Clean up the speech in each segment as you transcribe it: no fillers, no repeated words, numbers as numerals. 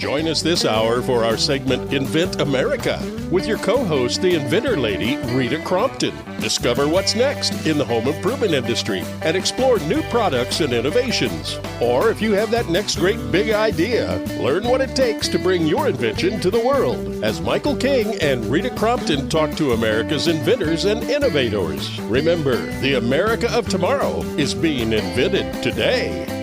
Join us this hour for our segment Invent America with your co-host, the Inventor Lady, Rita Crompton. Discover what's next in the home improvement industry and explore new products and innovations. Or if you have that next great big idea, learn what it takes to bring your invention to the world as Michael King and Rita Crompton talk to America's inventors and innovators. Remember, the America of tomorrow is being invented today.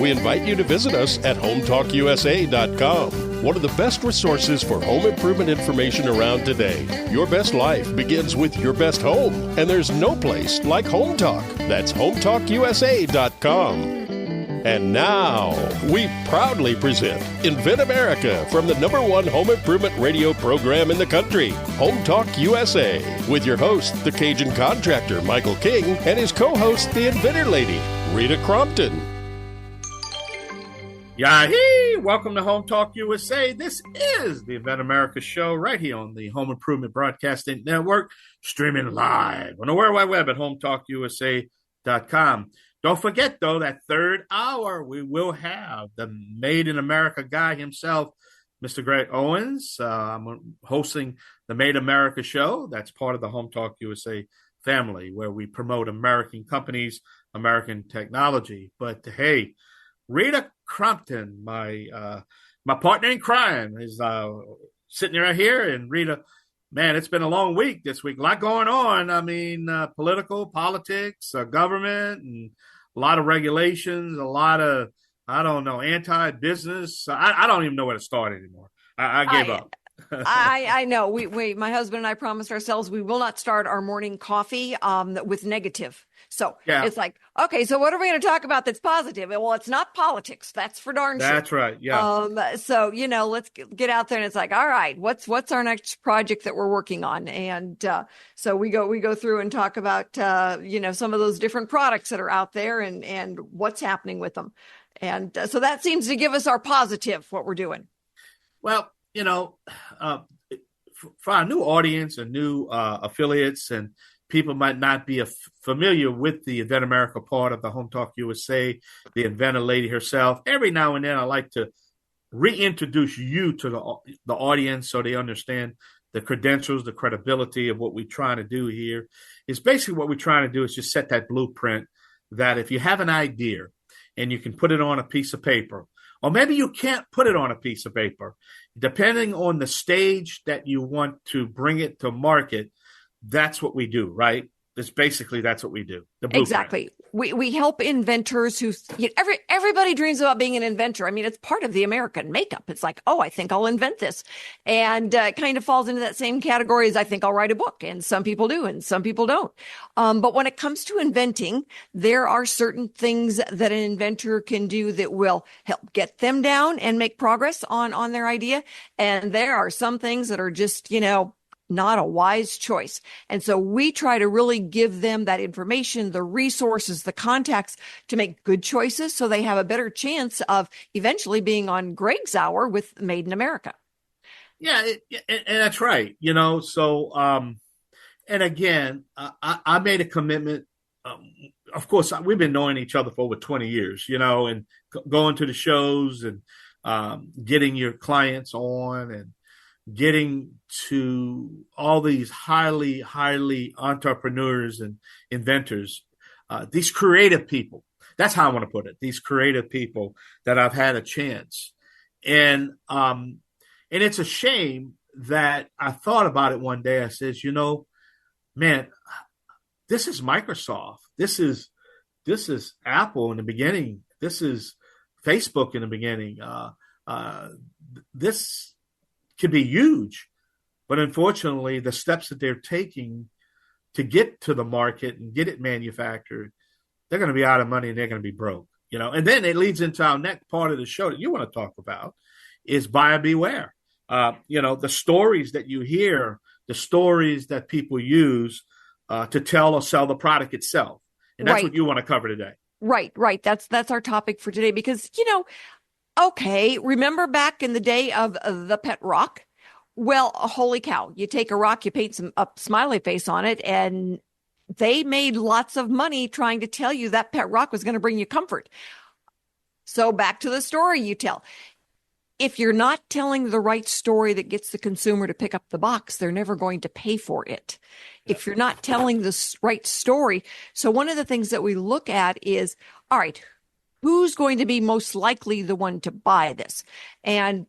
We invite you to visit us at HomeTalkUSA.com, one of the best resources for home improvement information around today. Your best life begins with your best home, and there's no place like Home Talk. That's HomeTalkUSA.com. And now, we proudly present Invent America from the #1 home improvement radio program in the country, Home Talk USA, with your host, the Cajun contractor, Michael King, and his co-host, the Inventor Lady, Rita Crompton. Yahee! Welcome to Home Talk USA. This is the Invent America show right here on the Home Improvement Broadcasting Network, streaming live on the World Wide Web at HomeTalkUSA.com. Don't forget, though, that third hour, we will have the Made in America guy himself, Mr. Greg Owens. I'm hosting the Made America show. That's part of the Home Talk USA family, where we promote American companies, American technology. But hey, Rita Crompton, my partner in crime, is sitting right here. And Rita, man, it's been a long week this week. A lot going on. I mean, politics, government, and a lot of regulations, a lot of, I don't know, anti-business. I don't even know where to start anymore. I gave up. I know. We my husband and I promised ourselves we will not start our morning coffee with negative. So It's like, okay, so what are we going to talk about that's positive? Well, it's not politics. That's for darn sure. That's right. Yeah. So, let's get out there, and it's like, all right, what's our next project that we're working on? And so we go through and talk about some of those different products that are out there and what's happening with them. And so that seems to give us our positive, what we're doing. Well, for our new audience and new affiliates, and people might not be familiar with the Invent America part of the Home Talk USA, the Inventor Lady herself, every now and then I like to reintroduce you to the audience so they understand the credentials, the credibility of what we're trying to do here. Is basically what we're trying to do is just set that blueprint that if you have an idea and you can put it on a piece of paper, or maybe you can't put it on a piece of paper, depending on the stage that you want to bring it to market, that's what we do, right? That's what we do. The blueprint. Exactly. We help inventors who everybody dreams about being an inventor. I mean, it's part of the American makeup. It's like, oh, I think I'll invent this, and it kind of falls into that same category as I think I'll write a book. And some people do, and some people don't. But when it comes to inventing, there are certain things that an inventor can do that will help get them down and make progress on their idea. And there are some things that are just, not a wise choice. And so we try to really give them that information, the resources, the contacts to make good choices so they have a better chance of eventually being on Greg's Hour with Made in America. Yeah, and that's right. So, and again, I made a commitment. Of course, we've been knowing each other for over 20 years, and going to the shows and getting your clients on and getting to all these highly entrepreneurs and inventors, these creative people. That's how I want to put it. These creative people that I've had a chance. And it's a shame that I thought about it one day. I says, man, this is Microsoft. This is Apple in the beginning. This is Facebook in the beginning. This could be huge, but unfortunately, the steps that they're taking to get to the market and get it manufactured, they're going to be out of money and they're going to be broke. And then it leads into our next part of the show that you want to talk about is buyer beware. The stories that you hear, the stories that people use to tell or sell the product itself, and that's what you want to cover today. Right. That's our topic for today because okay, remember back in the day of the pet rock? Well, holy cow, you take a rock, you paint a smiley face on it, and they made lots of money trying to tell you that pet rock was going to bring you comfort. So back to the story you tell. if you're not telling the right story that gets the consumer to pick up the box, they're never going to pay for it. If you're not telling the right story. So one of the things that we look at is, all right, who's going to be most likely the one to buy this? And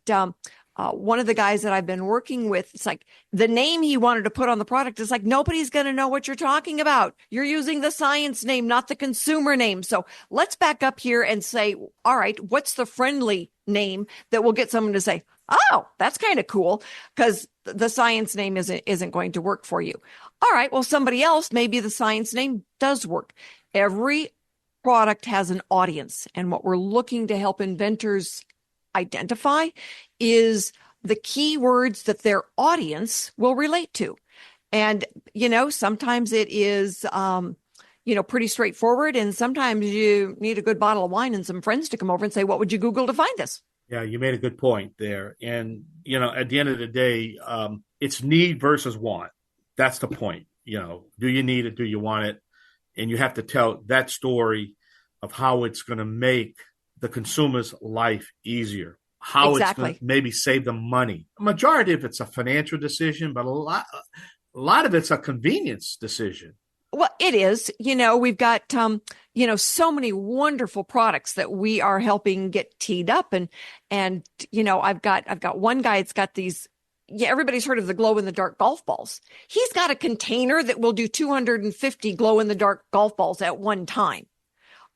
one of the guys that I've been working with, it's like the name he wanted to put on the product is like, nobody's going to know what you're talking about. You're using the science name, not the consumer name. So let's back up here and say, all right, what's the friendly name that will get someone to say, oh, that's kind of cool, because the science name isn't going to work for you. All right, well, somebody else, maybe the science name does work. Every product has an audience, and what we're looking to help inventors identify is the keywords that their audience will relate to. And, sometimes it is, pretty straightforward. And sometimes you need a good bottle of wine and some friends to come over and say, what would you Google to find this? Yeah, you made a good point there. And, at the end of the day, it's need versus want. That's the point. Do you need it? Do you want it? And you have to tell that story of how it's going to make the consumer's life easier, how it's going to maybe save them money. A majority of it's a financial decision, but a lot of it's a convenience decision. Well, it is. We've got, so many wonderful products that we are helping get teed up. And I've got one guy that's got these. Yeah, everybody's heard of the glow-in-the-dark golf balls. He's got a container that will do 250 glow-in-the-dark golf balls at one time.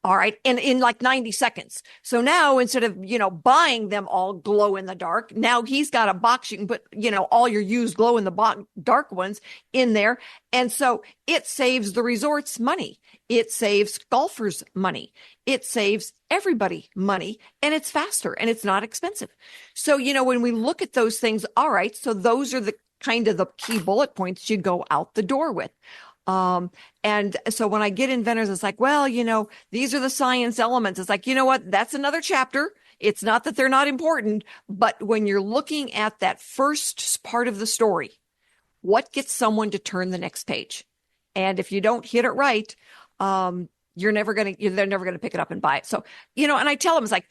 All right. And in like 90 seconds. So now instead of, buying them all glow in the dark, now he's got a box. You can put, all your used glow in the dark ones in there. And so it saves the resorts money. It saves golfers money. It saves everybody money, and it's faster and it's not expensive. So, when we look at those things, all right, so those are the kind of the key bullet points you go out the door with. And so when I get inventors, it's like, well, these are the science elements. It's like, you know what? That's another chapter. It's not that they're not important, but when you're looking at that first part of the story, what gets someone to turn the next page? And if you don't hit it right, they're never going to pick it up and buy it. So, and I tell them, it's like,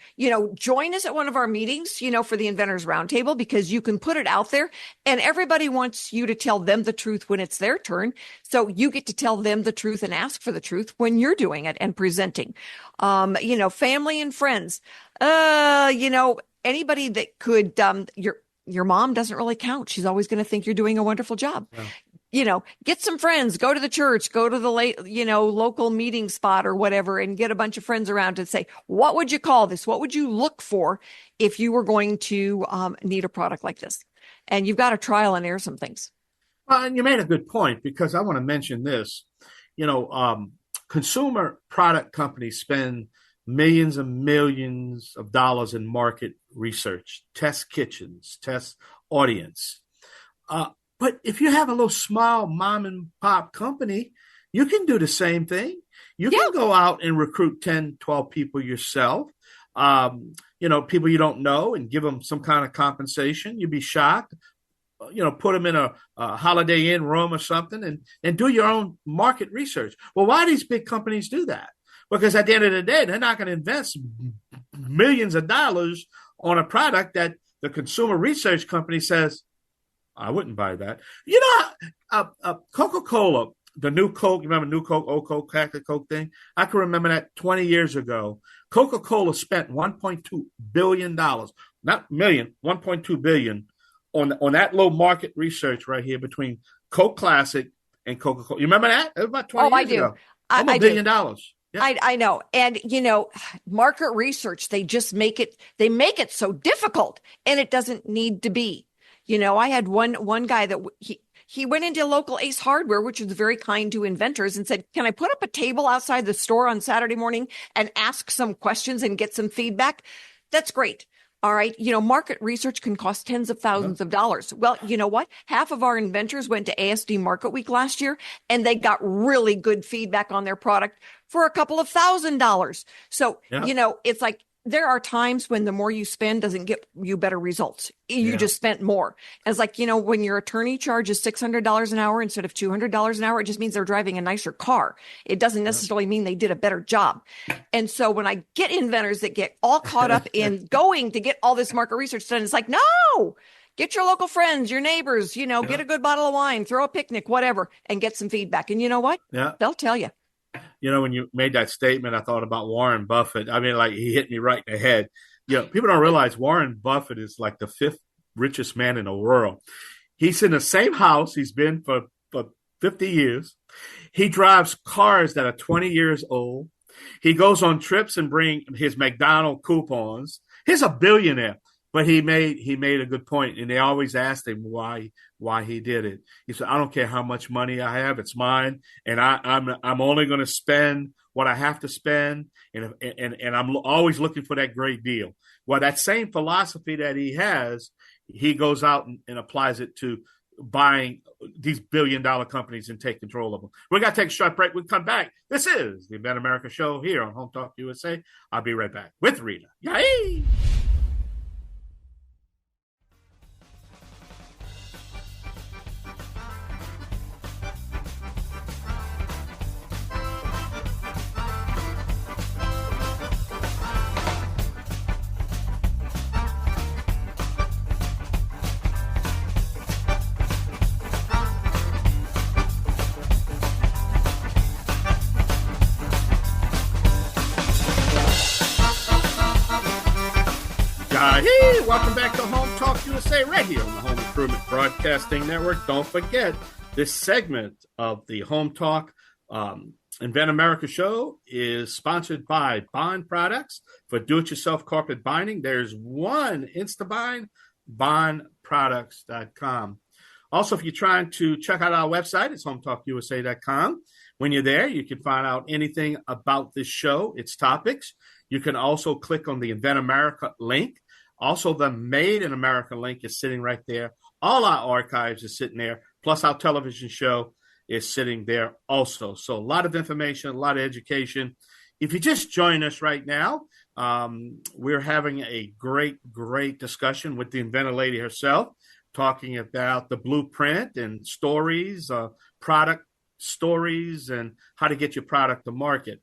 join us at one of our meetings, for the Inventors Roundtable, because you can put it out there and everybody wants you to tell them the truth when it's their turn. So you get to tell them the truth and ask for the truth when you're doing it and presenting, family and friends, anybody that could, your mom doesn't really count. She's always going to think you're doing a wonderful job. Yeah. Get some friends, go to the church, go to the local meeting spot or whatever, and get a bunch of friends around and say, what would you call this? What would you look for if you were going to need a product like this? And you've got to trial and error some things. Well, and you made a good point, because I want to mention this. Consumer product companies spend millions and millions of dollars in market research, test kitchens, test audience. But if you have a little small mom and pop company, you can do the same thing. You can go out and recruit 10, 12 people yourself, people you don't know, and give them some kind of compensation. You'd be shocked. Put them in a Holiday Inn room or something and do your own market research. Well, why do these big companies do that? Because at the end of the day, they're not going to invest millions of dollars on a product that the consumer research company says, I wouldn't buy that. Coca-Cola, the new Coke, you remember new Coke, old Coke, Catholic Coke thing? I can remember that 20 years ago. Coca-Cola spent $1.2 billion, not million, $1.2 billion on that little market research right here between Coke Classic and Coca-Cola. You remember that? It was about 20 years ago. Almost $1 billion. Yeah. I know. And, market research, they make it so difficult, and it doesn't need to be. I had one guy that he went into local Ace Hardware, which was very kind to inventors, and said, can I put up a table outside the store on Saturday morning and ask some questions and get some feedback? That's great. All right. Market research can cost tens of thousands of dollars. Well, you know what? Half of our inventors went to ASD Market Week last year, and they got really good feedback on their product for a couple of $1,000s. So, it's like, there are times when the more you spend doesn't get you better results. You just spent more. It's like, when your attorney charges $600 an hour instead of $200 an hour, it just means they're driving a nicer car. It doesn't necessarily mean they did a better job. And so when I get inventors that get all caught up in going to get all this market research done, it's like, no, get your local friends, your neighbors, get a good bottle of wine, throw a picnic, whatever, and get some feedback. And you know what? Yeah. They'll tell you. When you made that statement, I thought about Warren Buffett. I mean, like, he hit me right in the head. People don't realize Warren Buffett is like the fifth richest man in the world. He's in the same house he's been for 50 years. He drives cars that are 20 years old. He goes on trips and bring his McDonald's coupons. He's a billionaire. But he made a good point, and they always asked him why he did it. He said, "I don't care how much money I have; it's mine, and I'm only going to spend what I have to spend, and I'm always looking for that great deal." Well, that same philosophy that he has, he goes out and applies it to buying these billion-dollar companies and take control of them. We're going to take a short break. We'll come back. This is the Invent America Show here on Home Talk USA. I'll be right back with Rita. Yay! Welcome back to Home Talk USA right here on the Home Improvement Broadcasting Network. Don't forget, this segment of the Home Talk Invent America Show is sponsored by Bond Products for do-it-yourself carpet binding. There's one InstaBind, bondproducts.com. Also, if you're trying to check out our website, it's HomeTalkUSA.com. When you're there, you can find out anything about this show, its topics. You can also click on the Invent America link. Also, the Made in America link is sitting right there. All our archives are sitting there, plus our television show is sitting there also. So a lot of information, a lot of education. If you just join us right now, we're having a great discussion with the Inventor Lady herself, talking about the blueprint and stories, product stories, and how to get your product to market.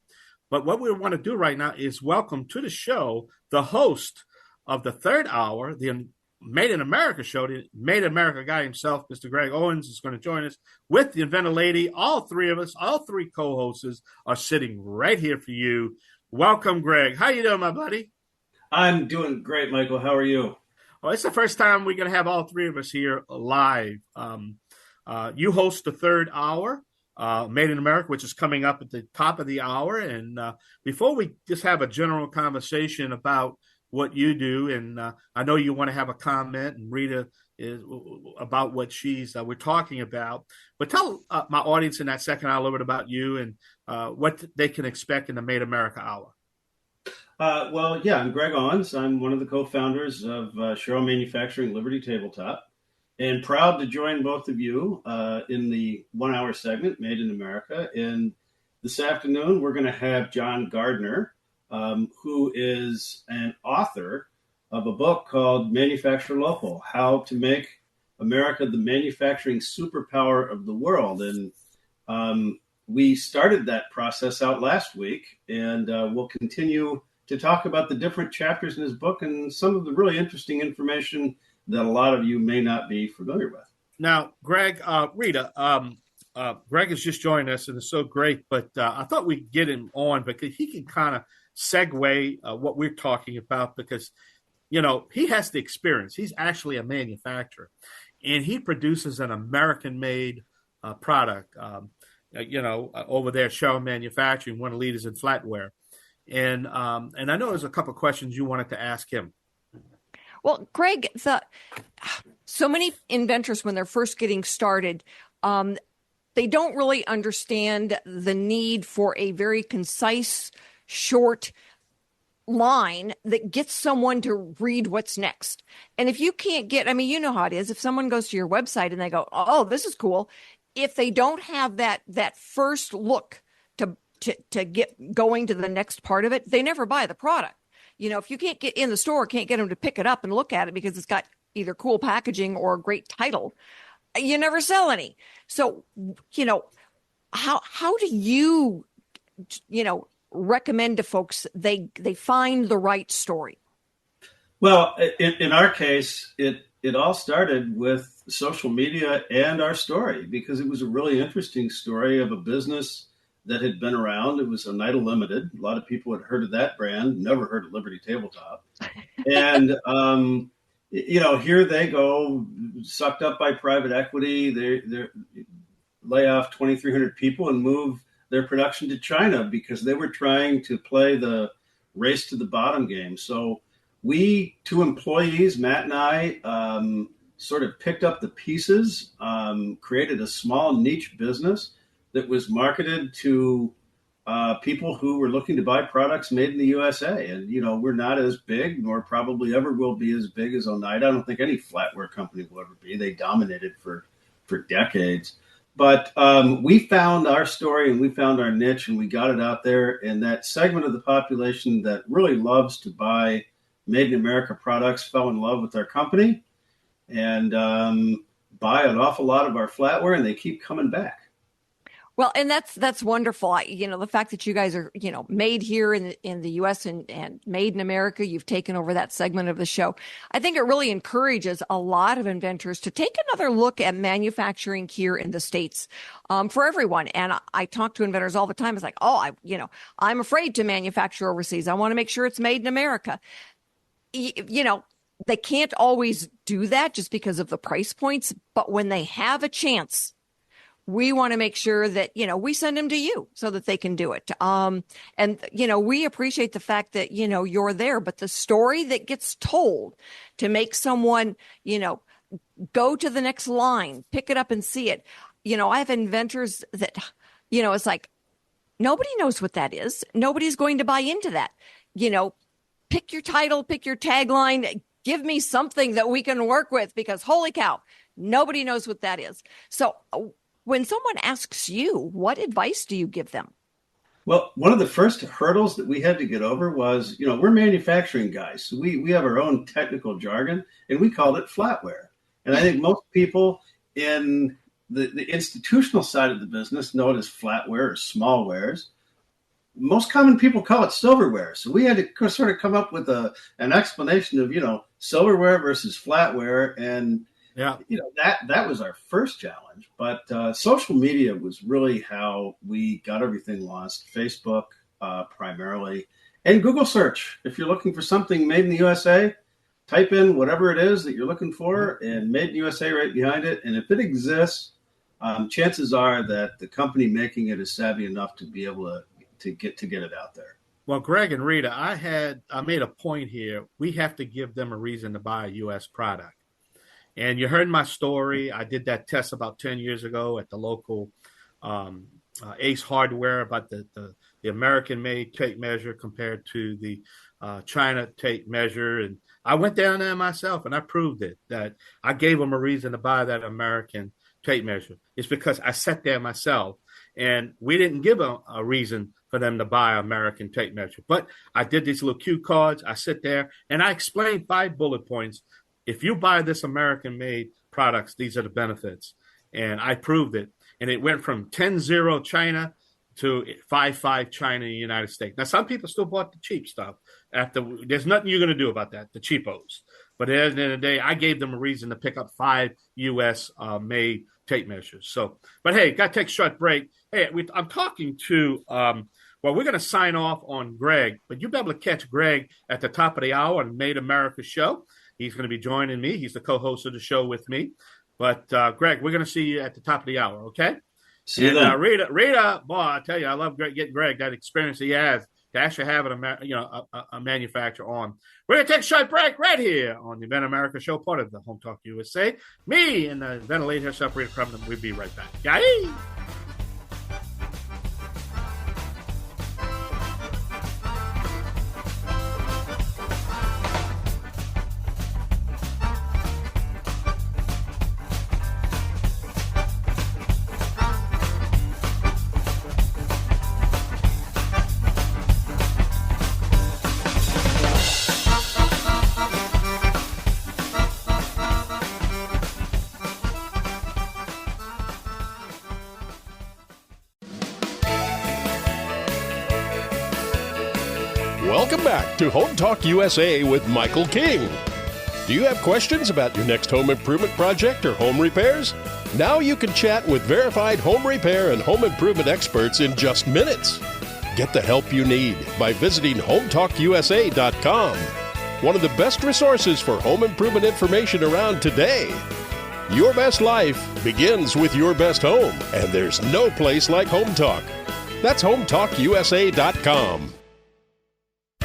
But what we want to do right now is welcome to the show the host of the third hour, the Made in America show. The Made in America guy himself, Mr. Greg Owens, is going to join us with the Inventor Lady. All three of us, all three co-hosts are sitting right here for you. Welcome, Greg. How you doing, my buddy? I'm doing great, Michael. How are you? Well, it's the first time we're going to have all three of us here live. You host the third hour, Made in America, which is coming up at the top of the hour. And before we just have a general conversation about what you do, and I know you want to have a comment, and Rita is about what we're talking about. But tell my audience in that second hour a little bit about you and what they can expect in the Made America Hour. I'm Greg Owens. I'm one of the co-founders of Cheryl Manufacturing Liberty Tabletop, and proud to join both of you in the 1 hour segment, Made in America. And this afternoon, we're going to have John Gardner, who is an author of a book called Manufacture Local, How to Make America the Manufacturing Superpower of the World. And we started that process out last week, and we'll continue to talk about the different chapters in his book and some of the really interesting information that a lot of you may not be familiar with. Now, Greg, Rita, Greg has just joined us, and it's so great, but I thought we'd get him on because he can kind of segue what we're talking about, because he has the experience. He's actually a manufacturer, and he produces an American-made product. Over there, Cheryl Manufacturing, one of the leaders in flatware, and I know there's a couple of questions you wanted to ask him. Well, Greg, so many inventors, when they're first getting started, they don't really understand the need for a very concise, short line that gets someone to read what's next. And if you can't you know how it is. If someone goes to your website and they go, "Oh, this is cool," if they don't have that first look to get going to the next part of it, they never buy the product. if you can't get in the store, can't get them to pick it up and look at it because it's got either cool packaging or a great title, you never sell any. So, how do you, recommend to folks they find the right story? Well, in our case, it all started with social media and our story, because it was a really interesting story of a business that had been around. It was Oneida Limited. A lot of people had heard of that brand, never heard of Liberty Tabletop. And, here they go, sucked up by private equity. They lay off 2,300 people and move their production to China because they were trying to play the race to the bottom game. So we, two employees, Matt and I, sort of picked up the pieces, created a small niche business that was marketed to people who were looking to buy products made in the USA. And, we're not as big, nor probably ever will be as big as Oneida. I don't think any flatware company will ever be. They dominated for decades. But we found our story and we found our niche and we got it out there. And that segment of the population that really loves to buy made in America products fell in love with our company and buy an awful lot of our flatware, and they keep coming back. Well, and that's wonderful. The fact that you guys are, made here in the U.S. and made in America, you've taken over that segment of the show. I think it really encourages a lot of inventors to take another look at manufacturing here in the States, for everyone. And I talk to inventors all the time. It's like, I'm afraid to manufacture overseas. I want to make sure it's made in America. They can't always do that just because of the price points. But when they have a chance, we want to make sure that, we send them to you so that they can do it. We appreciate the fact that, you're there, but the story that gets told to make someone, go to the next line, pick it up and see it. I have inventors that, it's like, nobody knows what that is. Nobody's going to buy into that. Pick your title, pick your tagline, give me something that we can work with, because holy cow, nobody knows what that is. So when someone asks you, what advice do you give them? Well, one of the first hurdles that we had to get over was, we're manufacturing guys. So we have our own technical jargon, and we called it flatware. And I think most people in the institutional side of the business know it as flatware or smallwares. Most common people call it silverware. So we had to sort of come up with an explanation of, silverware versus flatware. And yeah, that was our first challenge. But social media was really how we got everything launched. Facebook primarily, and Google search. If you're looking for something made in the USA, type in whatever it is that you're looking for, and made in USA right behind it. And if it exists, chances are that the company making it is savvy enough to be able to get it out there. Well, Greg and Rita, I made a point here. We have to give them a reason to buy a U.S. product. And you heard my story. I did that test about 10 years ago at the local Ace Hardware about the American-made tape measure compared to the China tape measure. And I went down there myself and I proved it, that I gave them a reason to buy that American tape measure. It's because I sat there myself and we didn't give them a reason for them to buy American tape measure. But I did these little cue cards. I sit there and I explained 5 bullet points. If you buy this American-made products, these are the benefits. And I proved it. And it went from 10-0 China to 5-5 China in the United States. Now, some people still bought the cheap stuff. There's nothing you're going to do about that, the cheapos. But at the end of the day, I gave them a reason to pick up 5 U.S. made tape measures. So, but hey, got to take a short break. Hey, I'm talking to, we're going to sign off on Greg, but you'll be able to catch Greg at the top of the hour on Made America Show. He's going to be joining me. He's the co-host of the show with me. But, Greg, we're going to see you at the top of the hour, okay? See you then. Rita, boy, I tell you, I love getting Greg, that experience he has to actually have a manufacturer on. We're going to take a short break right here on the Inventor America Show, part of the Home Talk USA. Me and the Inventor Lady herself, Rita Crompton, we'll be right back. Yay! Welcome back to Home Talk USA with Michael King. Do you have questions about your next home improvement project or home repairs? Now you can chat with verified home repair and home improvement experts in just minutes. Get the help you need by visiting HomeTalkUSA.com, one of the best resources for home improvement information around today. Your best life begins with your best home, and there's no place like Home Talk. That's HomeTalkUSA.com.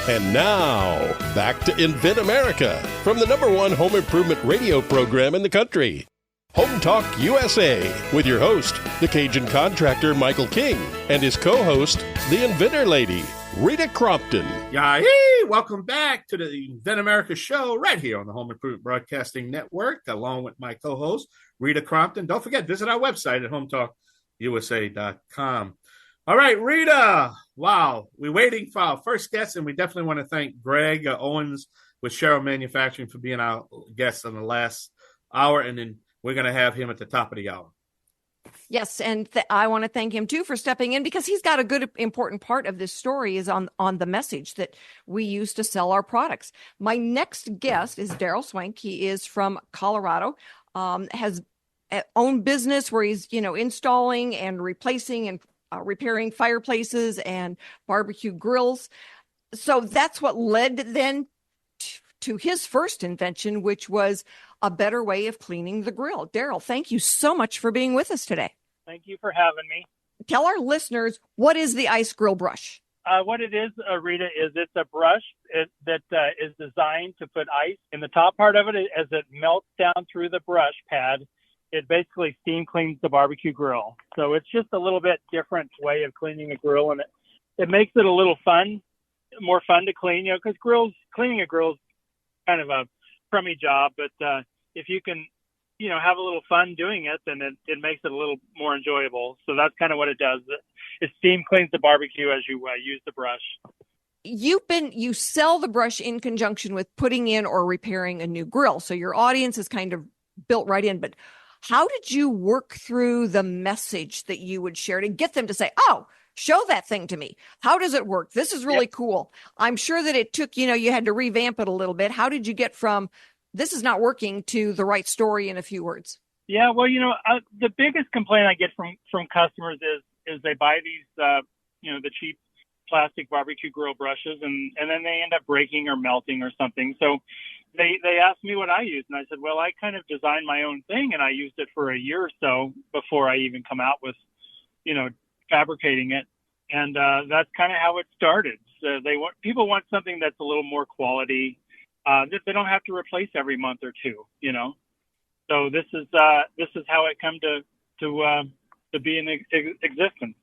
And now, back to Invent America from the #1 home improvement radio program in the country. Home Talk USA with your host, the Cajun contractor Michael King, and his co-host, the Inventor Lady, Rita Crompton. Yay! Welcome back to the Invent America show right here on the Home Improvement Broadcasting Network, along with my co-host, Rita Crompton. Don't forget, visit our website at HomeTalkUSA.com. All right, Rita. Wow. We're waiting for our first guest, and we definitely want to thank Greg Owens with Cheryl Manufacturing for being our guest in the last hour, and then we're going to have him at the top of the hour. Yes, and I want to thank him, too, for stepping in because he's got a good, important part of this story is on the message that we use to sell our products. My next guest is Daryl Swank. He is from Colorado, has own business where he's, installing and replacing and repairing fireplaces and barbecue grills. So that's what led then to his first invention, which was a better way of cleaning the grill. Daryl, thank you so much for being with us today. Thank you for having me. Tell our listeners, what is the ice grill brush? What it is, Rita, is it's a brush that is designed to put ice in the top part of it. As it melts down through the brush pad, it basically steam cleans the barbecue grill. So it's just a little bit different way of cleaning a grill, and it makes it a little more fun to clean, because cleaning a grill is kind of a crummy job, but if you can, have a little fun doing it, then it makes it a little more enjoyable. So that's kind of what it does. It steam cleans the barbecue as you use the brush. You sell the brush in conjunction with putting in or repairing a new grill. So your audience is kind of built right in, but how did you work through the message that you would share to get them to say, oh, show that thing to me? How does it work? This is really cool. I'm sure that it took, you had to revamp it a little bit. How did you get from this is not working to the right story in a few words? Yeah, well, the biggest complaint I get from customers is they buy these, the cheap plastic barbecue grill brushes and then they end up breaking or melting or something. So they asked me what I use, and I said, well, I kind of designed my own thing, and I used it for a year or so before I even come out with, fabricating it. And that's kind of how it started. So people want something that's a little more quality, that they don't have to replace every month or two, So this is how it come to be in existence.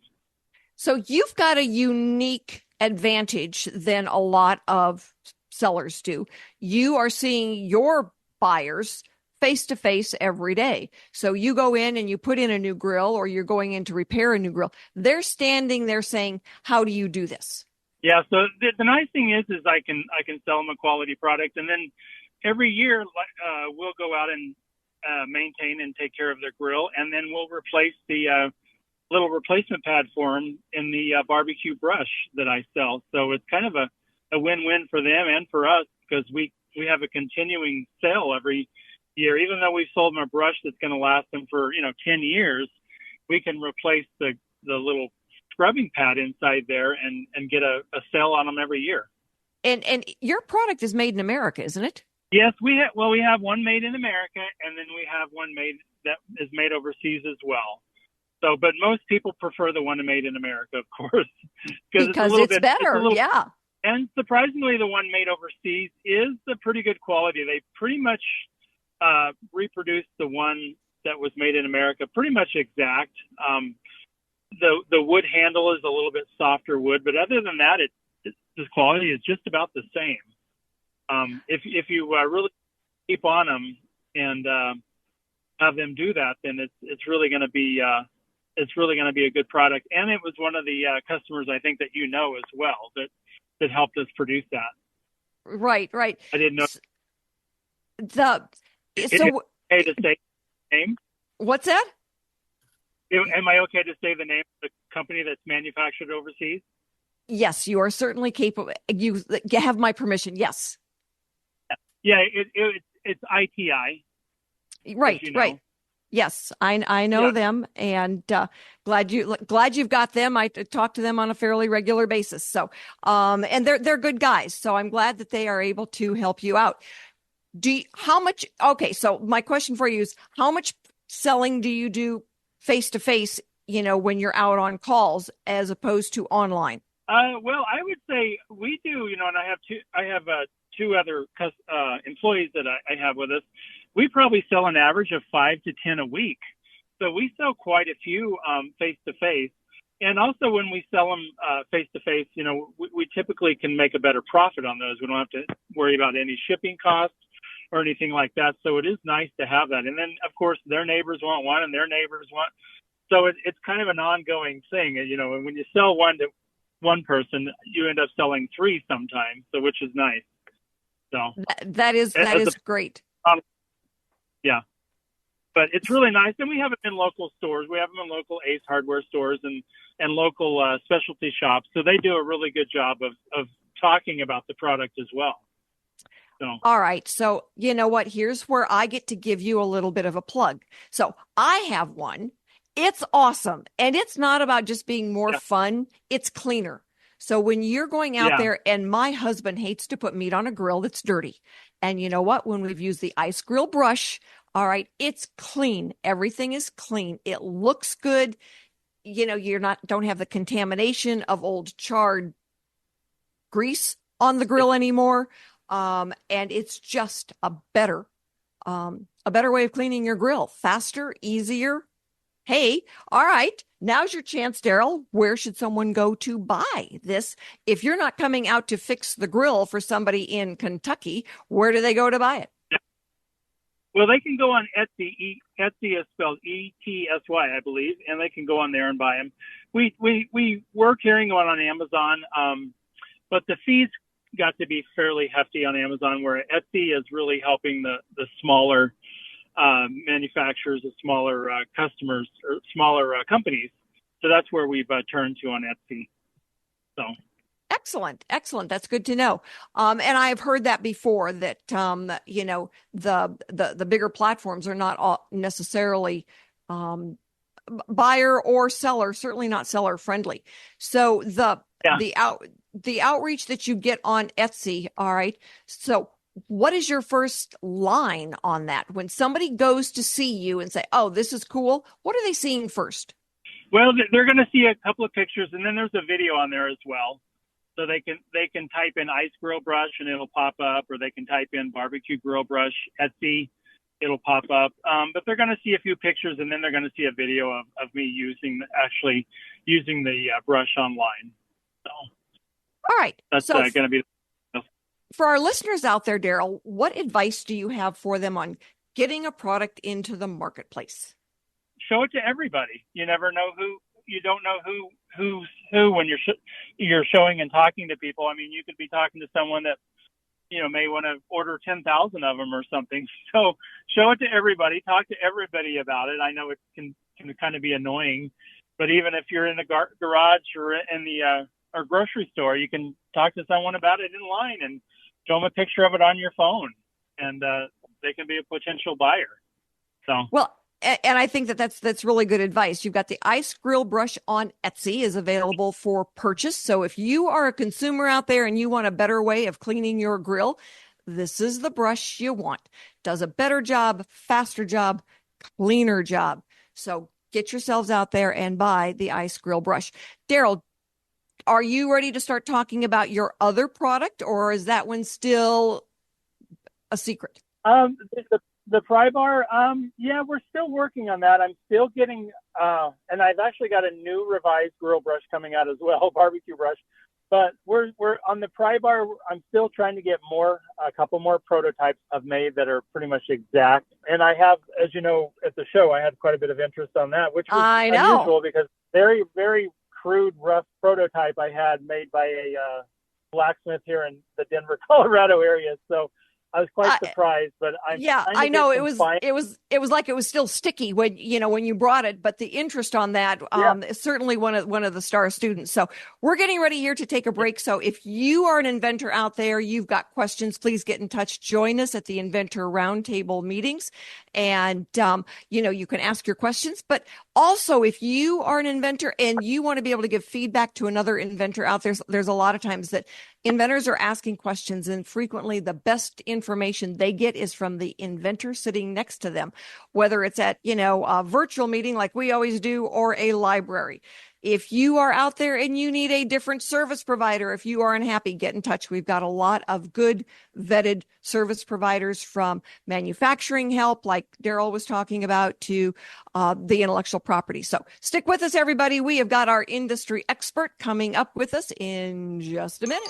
So you've got a unique advantage than a lot of sellers do. You are seeing your buyers face to face every day. So you go in and you put in a new grill, or you're going in to repair a new grill. They're standing there saying, how do you do this? Yeah. So the nice thing is I can sell them a quality product, and then every year we'll go out and maintain and take care of their grill, and then we'll replace the little replacement pad for them in the barbecue brush that I sell. So it's kind of a win-win for them and for us, because we have a continuing sale every year. Even though we've sold them a brush that's going to last them for 10 years, we can replace the little scrubbing pad inside there and get a sale on them every year. And your product is made in America, isn't it? Yes, we have one made in America, and then we have one that is made overseas as well. So, but most people prefer the one made in America, of course, because it's better. Yeah. And surprisingly, the one made overseas is a pretty good quality. They pretty much reproduced the one that was made in America, pretty much exact. The wood handle is a little bit softer wood, but other than that, the quality is just about the same. If you really keep on them and have them do that, then it's really going to be a good product. And it was one of the customers, I think, that as well that helped us produce that. Right. I didn't know. Is it okay to say the name? What's that? Am I okay to say the name of the company that's manufactured overseas? Yes, you are certainly capable. You have my permission. Yes. Yeah, it's ITI. Right, You know. right. Yes, I know them, and glad you've got them. I talk to them on a fairly regular basis. So, and they're good guys. So I'm glad that they are able to help you out. How much? Okay, so my question for you is, how much selling do you do face to face? When you're out on calls as opposed to online. Well, I would say we do. And I have two other employees that I have with us. We probably sell an average of 5 to 10 a week. So we sell quite a few face to face. And also when we sell them face to face, we typically can make a better profit on those. We don't have to worry about any shipping costs or anything like that. So it is nice to have that. And then, of course, their neighbors want one and their neighbors want. So it's kind of an ongoing thing. And when you sell one to one person, you end up selling 3 sometimes, so which is nice. So that is great. Yeah, but it's really nice, and we have it in local stores. We have them in local Ace Hardware stores and local specialty shops. So they do a really good job of talking about the product as well. So. All right. So you know what? Here's where I get to give you a little bit of a plug. So I have one. It's awesome, and it's not about just being more fun. It's cleaner. So when you're going out there, and my husband hates to put meat on a grill that's dirty. And you know what? When we've used the ice grill brush, all right, it's clean. Everything is clean. It looks good. Don't have the contamination of old charred grease on the grill anymore. And it's just a better way of cleaning your grill. Faster, easier. Hey, all right. Now's your chance, Daryl. Where should someone go to buy this? If you're not coming out to fix the grill for somebody in Kentucky, where do they go to buy it? Well, they can go on Etsy. Etsy is spelled ETSY, I believe, and they can go on there and buy them. We were carrying one on Amazon, but the fees got to be fairly hefty on Amazon, where Etsy is really helping the smaller manufacturers, the smaller customers, or smaller companies. So that's where we've turned to on Etsy. So excellent. That's good to know. And I've heard that before, that the bigger platforms are not all necessarily buyer or seller, certainly not seller friendly. So the outreach that you get on Etsy. All right. So what is your first line on that? When somebody goes to see you and say, oh, this is cool, what are they seeing first? Well, they're going to see a couple of pictures, and then there's a video on there as well. So they can type in ice grill brush and it'll pop up, or they can type in barbecue grill brush Etsy, it'll pop up. But they're going to see a few pictures, and then they're going to see a video of me using the brush online. So all right. That's going to be. For our listeners out there, Daryl, what advice do you have for them on getting a product into the marketplace? Show it to everybody. You never know you don't know who's who when you're showing and talking to people. I mean, you could be talking to someone that, may want to order 10,000 of them or something. So show it to everybody, talk to everybody about it. I know it can kind of be annoying, but even if you're in the garage or in the, or grocery store, you can talk to someone about it in line and show them a picture of it on your phone, and they can be a potential buyer. So well, and I think that's really good advice. You've got the ice grill brush on Etsy is available for purchase. So if you are a consumer out there and you want a better way of cleaning your grill, this is the brush you want. Does a better job, faster job, cleaner job. So get yourselves out there and buy the ice grill brush. Daryl, are you ready to start talking about your other product, or is that one still a secret? The pry bar, yeah, we're still working on that. I'm still getting, and I've actually got a new revised grill brush coming out as well, barbecue brush. But we're on the pry bar. I'm still trying to get a couple more prototypes I've made that are pretty much exact. And I have, as you know, at the show, I had quite a bit of interest on that, which was unusual because very, very crude, rough prototype I had made by a blacksmith here in the Denver, Colorado area. So I was quite surprised, but I know it was like it was still sticky when you brought it, but the interest on that is certainly one of the star students. So we're getting ready here to take a break. So if you are an inventor out there, you've got questions, please get in touch. Join us at the Inventor Roundtable meetings, and you can ask your questions. But also, if you are an inventor and you want to be able to give feedback to another inventor out there, there's a lot of times that inventors are asking questions, and frequently the best information they get is from the inventor sitting next to them, whether it's at, a virtual meeting like we always do, or a library. If you are out there and you need a different service provider, if you are unhappy, get in touch. We've got a lot of good vetted service providers, from manufacturing help, like Daryl was talking about, to the intellectual property. So stick with us, everybody. We have got our industry expert coming up with us in just a minute.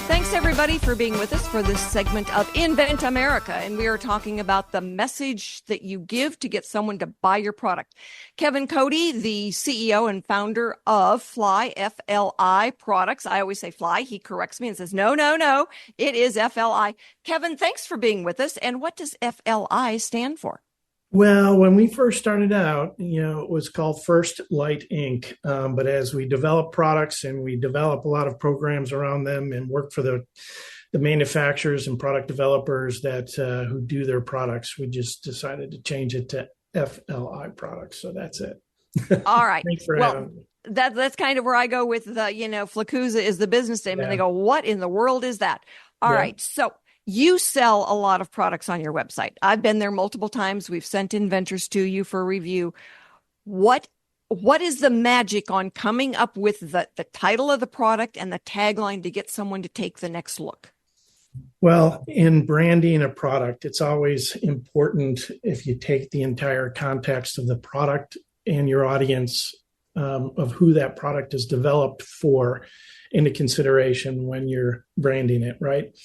Thanks, everybody, for being with us for this segment of Invent America. And we are talking about the message that you give to get someone to buy your product. Kevin Cody, the CEO and founder of Fly, FLI products. I always say Fly. He corrects me and says, no, it is FLI. Kevin, thanks for being with us. And what does FLI stand for? Well, when we first started out, it was called First Light Inc. But as we develop products and we develop a lot of programs around them and work for the manufacturers and product developers that who do their products, we just decided to change it to FLI products. So that's it. All right. Thanks for having me. That's kind of where I go with the, FLACUSA is the business name. Yeah. And they go, what in the world is that? All right. So you sell a lot of products on your website. I've been there multiple times. We've sent inventors to you for review. What is the magic on coming up with the title of the product and the tagline to get someone to take the next look? Well, in branding a product, it's always important, if you take the entire context of the product and your audience of who that product is developed for into consideration when you're branding it, right?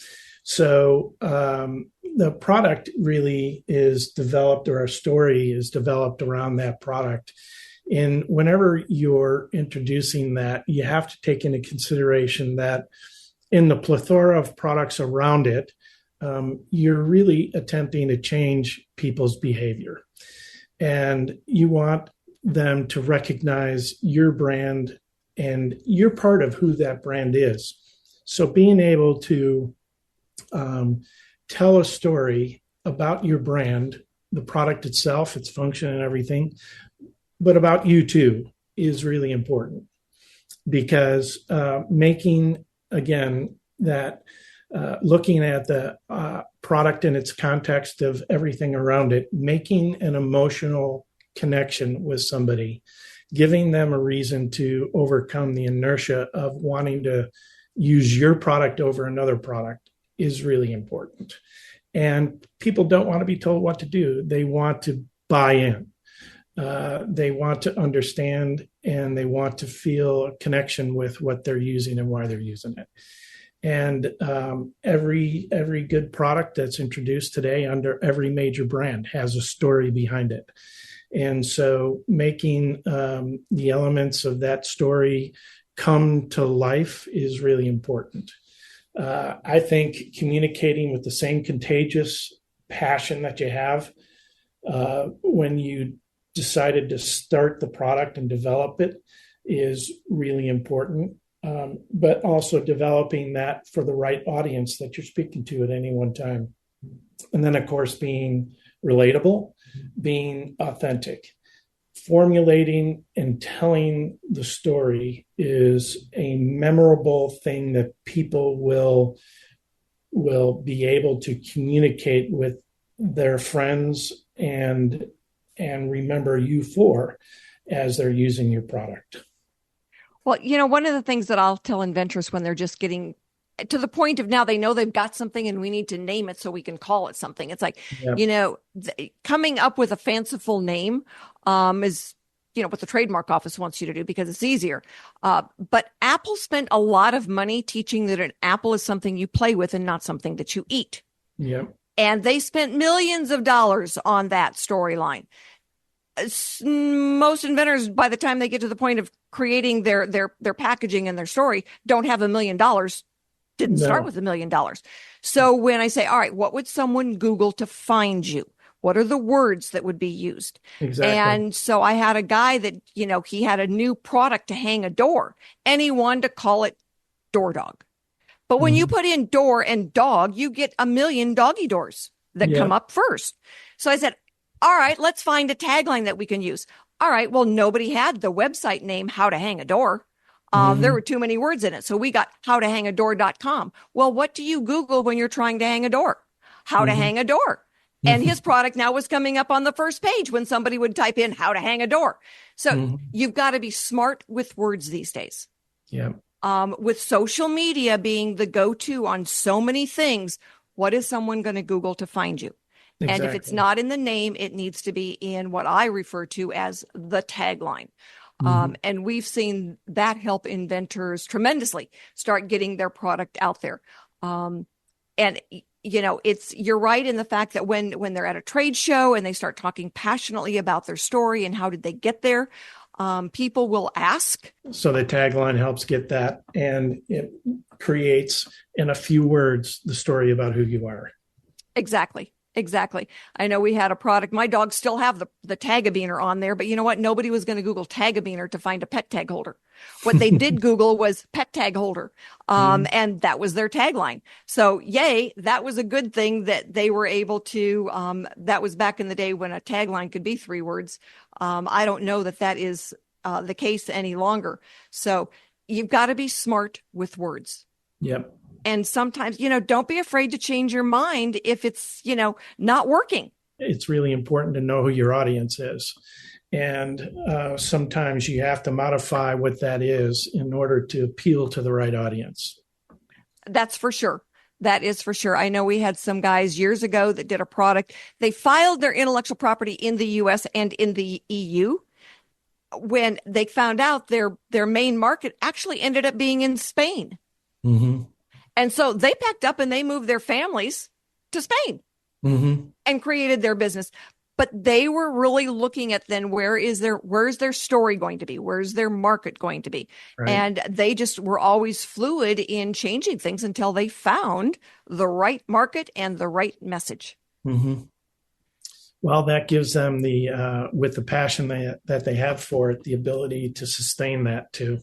So the product really is developed, or a story is developed around that product. And whenever you're introducing that, you have to take into consideration that in the plethora of products around it, you're really attempting to change people's behavior. And you want them to recognize your brand, and you're part of who that brand is. So being able to tell a story about your brand, the product itself, its function and everything, but about you too, is really important. Because making, again, that looking at the product in its context of everything around it, making an emotional connection with somebody, giving them a reason to overcome the inertia of wanting to use your product over another product, is really important. And people don't want to be told what to do. They want to buy in. They want to understand, and they want to feel a connection with what they're using and why they're using it. And every good product that's introduced today under every major brand has a story behind it. And so making the elements of that story come to life is really important. I think communicating with the same contagious passion that you have when you decided to start the product and develop it is really important. But also developing that for the right audience that you're speaking to at any one time. And then, of course, being relatable, being authentic. Formulating and telling the story is a memorable thing that people will be able to communicate with their friends and remember you for as they're using your product. Well, one of the things that I'll tell inventors when they're just getting to the point of now they know they've got something and we need to name it so we can call it something. It's like, coming up with a fanciful name is, what the trademark office wants you to do because it's easier. But Apple spent a lot of money teaching that an apple is something you play with and not something that you eat. Yeah. And they spent millions of dollars on that storyline. most inventors, by the time they get to the point of creating their packaging and their story, don't have $1 million. Didn't start with $1 million. So when I say, all right, what would someone Google to find you? What are the words that would be used? Exactly. And so I had a guy that, he had a new product to hang a door, and he wanted to call it Door Dog. But when you put in door and dog, you get 1 million doggy doors that come up first. So I said, all right, let's find a tagline that we can use. All right, well, nobody had the website name, How to Hang a Door. There were too many words in it. So we got howtohangador.com. Well, what do you Google when you're trying to hang a door? How to hang a door. And his product now was coming up on the first page when somebody would type in how to hang a door. So you've got to be smart with words these days. Yeah. With social media being the go-to on so many things, what is someone going to Google to find you? Exactly. And if it's not in the name, it needs to be in what I refer to as the tagline. And we've seen that help inventors tremendously start getting their product out there. And you're right in the fact that when they're at a trade show and they start talking passionately about their story and how did they get there, people will ask. So the tagline helps get that, and it creates in a few words the story about who you are. Exactly. I know we had a product. My dogs still have the Tag-A-Beaner on there, but you know what? Nobody was going to Google Tag-A-Beaner to find a pet tag holder. What they did Google was pet tag holder. And that was their tagline. So yay, that was a good thing that they were able to, that was back in the day when a tagline could be 3 words. I don't know that is the case any longer. So you've got to be smart with words. Yep. And sometimes, don't be afraid to change your mind if it's, not working. It's really important to know who your audience is. And sometimes you have to modify what that is in order to appeal to the right audience. That's for sure. That is for sure. I know we had some guys years ago that did a product. They filed their intellectual property in the US and in the EU. When they found out their main market actually ended up being in Spain. And so they packed up and they moved their families to Spain and created their business. But they were really looking at then where's their story going to be? Where's their market going to be? Right. And they just were always fluid in changing things until they found the right market and the right message. Well, that gives them with the passion that they have for it, the ability to sustain that too.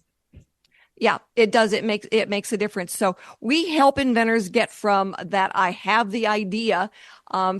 Yeah, it does. It makes a difference. So we help inventors get from that I have the idea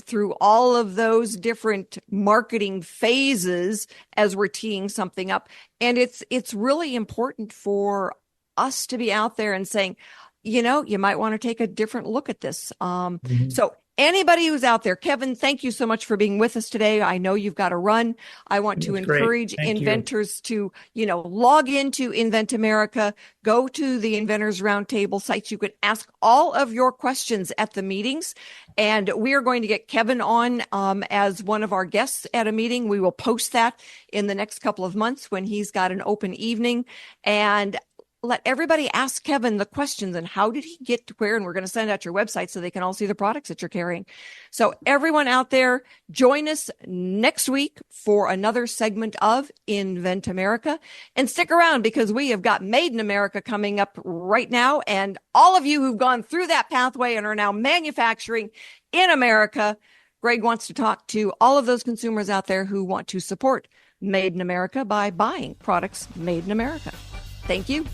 through all of those different marketing phases as we're teeing something up. And it's really important for us to be out there and saying, you might want to take a different look at this. So anybody who's out there, Kevin, thank you so much for being with us today. I know you've got to run. I want to encourage inventors to, log into Invent America, go to the Inventors Roundtable sites. You can ask all of your questions at the meetings. And we are going to get Kevin on as one of our guests at a meeting. We will post that in the next couple of months when he's got an open evening. And let everybody ask Kevin the questions and how did he get to where, and we're going to send out your website so they can all see the products that you're carrying. So everyone out there, join us next week for another segment of Invent America, and stick around because we have got Made in America coming up right now. And all of you who've gone through that pathway and are now manufacturing in America, Greg wants to talk to all of those consumers out there who want to support Made in America by buying products made in America. Thank you.